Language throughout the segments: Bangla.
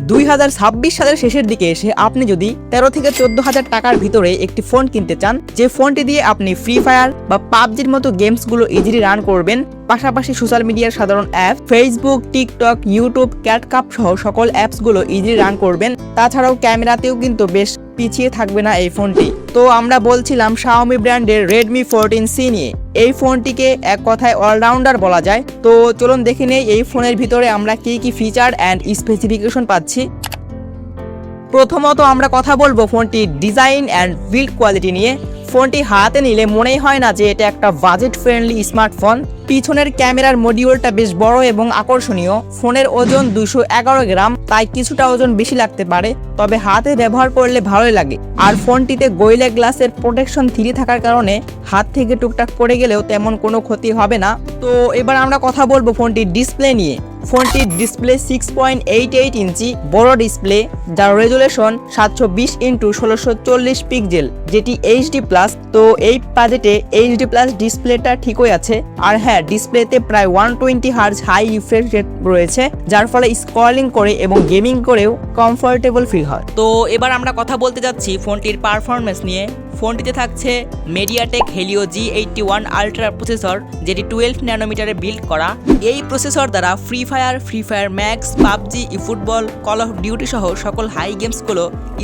2026 সালের শেষের দিকে এসে আপনি যদি 13 থেকে 14,000 টাকার ভিতরে একটি ফোন কিনতে চান, যে ফোনটি দিয়ে আপনি ফ্রি ফায়ার বা পাবজির মতো গেমসগুলো ইজিলি রান করবেন, পাশাপাশি সোশ্যাল মিডিয়ার সাধারণ অ্যাপ ফেসবুক, টিকটক, ইউটিউব, ক্যাটকাপ সহ সকল অ্যাপসগুলো ইজিলি রান করবেন। তাছাড়াও ক্যামেরাতেও কিন্তু বেশ পিছিয়ে থাকবে না এই ফোনটি। তো আমরা বলছিলাম Xiaomi ব্র্যান্ডের Redmi 14C নিয়ে। এই ফোনটিকে এক কথায় অলরাউন্ডার বলা যায়। তো চলুন দেখে নেই এই ফোনের ভিতরে আমরা কি ফিচার অ্যান্ড স্পেসিফিকেশন পাচ্ছি। প্রথমত আমরা কথা বলবো ফোনটির ডিজাইন অ্যান্ড বিল্ড কোয়ালিটি নিয়ে। ফোনটি হাতে নিলে মনেই হয় না যে এটা একটা বাজেট ফ্রেন্ডলি স্মার্টফোন। পিছনের ক্যামেরার মডিউলটা বেশ বড় এবং আকর্ষণীয়। ফোনের ওজন 211 গ্রাম, তাই কিছুটা ওজন বেশি লাগতে পারে, তবে হাতে ব্যবহার করলে ভালোই লাগে। আর ফোনটিতে গোরিলা গ্লাসের প্রোটেকশন 3 থাকার কারণে হাত থেকে টুকটাক পড়ে গেলেও তেমন কোনো ক্ষতি হবে না। তো এবার আমরা কথা বলবো ফোনটির ডিসপ্লে নিয়ে। ফোনটির ডিসপ্লে 6.88 ইঞ্চি বড় ডিসপ্লে, যার রেজুলেশন 720x1640 পিক্সেল, যেটি এইচডি প্লাস। তো এই বাজেটে এইচডি প্লাস ডিসপ্লেটা ঠিকই আছে। আর হ্যাঁ, ডিসপ্লেতে প্রায় 120 হার্জ হাই রিফ্রেশ রেট রয়েছে, যার ফলে স্ক্রলিং করে এবং গেমিং করেও কমফোর্টেবল ফিল হয়। তো এবার আমরা কথা বলতে যাচ্ছি ফোনটির পারফরমেন্স নিয়ে। ফোনটিতে থাকছে MediaTek Helio G81 ultra processor, যেটি 12 ন্যানোমিটারে বিল্ড করা। এই প্রসেসর দ্বারা free fire max, PUBG, football, call of duty সহ সকল হাই গেমসগুলো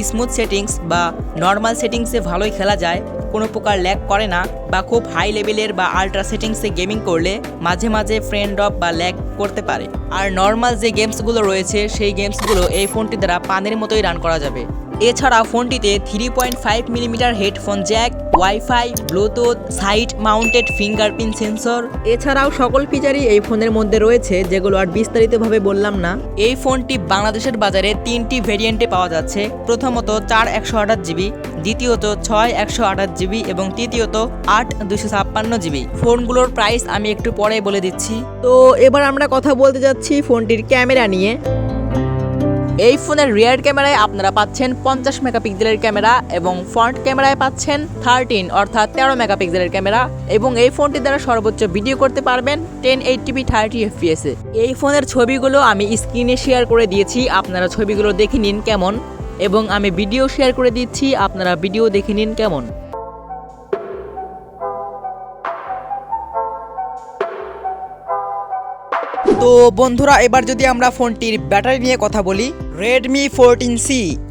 স্মুথ সেটিংস বা নর্মাল সেটিংসে ভালোই খেলা যায়, কোনো প্রকার ল্যাগ করে না। বা খুব হাই লেভেলের বা আলট্রা সেটিংসে গেমিং করলে মাঝে মাঝে ফ্রেম ড্রপ বা ল্যাগ করতে পারে। আর নর্মাল যে গেমসগুলো রয়েছে সেই গেমসগুলো এই ফোনটি দ্বারা পানের মতোই রান করা যাবে। এছাড়া ফোনটিতে 3.5 millimetre headphone Jack, wifi, Bluetooth, side mounted fingerprint sensor এছাড়াও সকল ফিচারই এই ফোনের মধ্যে রয়েছে, যেগুলো আর বিস্তারিতভাবে বললাম না। এই ফোনটি বাংলাদেশের বাজারে 3টি ভেরিয়েন্টে পাওয়া যাচ্ছে। প্রথমত 4/128GB, দ্বিতীয়ত 6/128GB এবং তৃতীয়ত 8/256GB। ফোনগুলোর প্রাইস আমি একটু পরে বলে দিচ্ছি। তো এবার আমরা কথা বলতে যাচ্ছি ফোনটির ক্যামেরা নিয়ে। এই ফোনের রিয়ার ক্যামেরায় আপনারা পাচ্ছেন 50 মেগাপিক্সেলের ক্যামেরা এবং ফ্রন্ট ক্যামেরায় পাচ্ছেন 13 অর্থাৎ 13 মেগাপিক্সেলের ক্যামেরা। এবং এই ফোনটি দ্বারা সর্বোচ্চ ভিডিও করতে পারবেন 1080p 30fps এ। এই ফোনের ছবিগুলো আমি স্ক্রিনে শেয়ার করে দিয়েছি, আপনারা ছবিগুলো দেখে নিন কেমন, এবং আমি ভিডিও শেয়ার করে দিচ্ছি, আপনারা ভিডিও দেখে নিন কেমন। তো বন্ধুরা, এবার যদি আমরা ফোনটির ব্যাটারি নিয়ে কথা বলি। Redmi 14C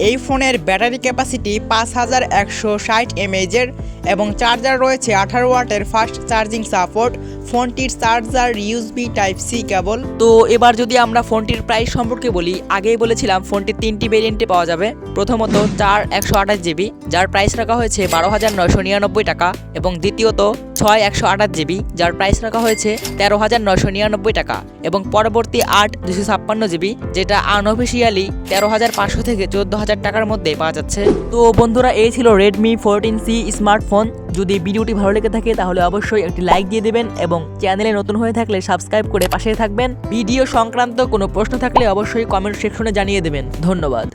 এই ফোনের ব্যাটারি ক্যাপাসিটি 5160 mAh এর এবং চার্জার রয়েছে 18 ওয়াটের ফাস্ট চার্জিং সাপোর্ট। ফোনটির চার্জার USB Type-C কেবল। তো এবার যদি আমরা ফোনটির প্রাইস সম্পর্কে বলি, আগেই বলেছিলাম ফোনটি 3টি ভেরিয়েন্টে পাওয়া যাবে। প্রথমত 4/128GB, যার প্রাইস রাখা হয়েছে 12,999 টাকা, এবং দ্বিতীয়ত 6/128GB, যার প্রাইস রাখা হয়েছে 13,999 টাকা, এবং পরবর্তী 8/256GB, যেটা আনঅফিসিয়ালি 13,500 থেকে 14,000 টাকার মধ্যে পাওয়া যাচ্ছে। তো বন্ধুরা, এই ছিল Redmi 14C স্মার্টফোন। যদি ভিডিওটি ভালো লেগে থাকে তাহলে অবশ্যই একটি লাইক দিয়ে দেবেন এবং চ্যানেলে নতুন হয়ে থাকলে সাবস্ক্রাইব করে পাশে থাকবেন। ভিডিও সংক্রান্ত কোনো প্রশ্ন থাকলে অবশ্যই কমেন্ট সেকশনে জানিয়ে দেবেন। ধন্যবাদ।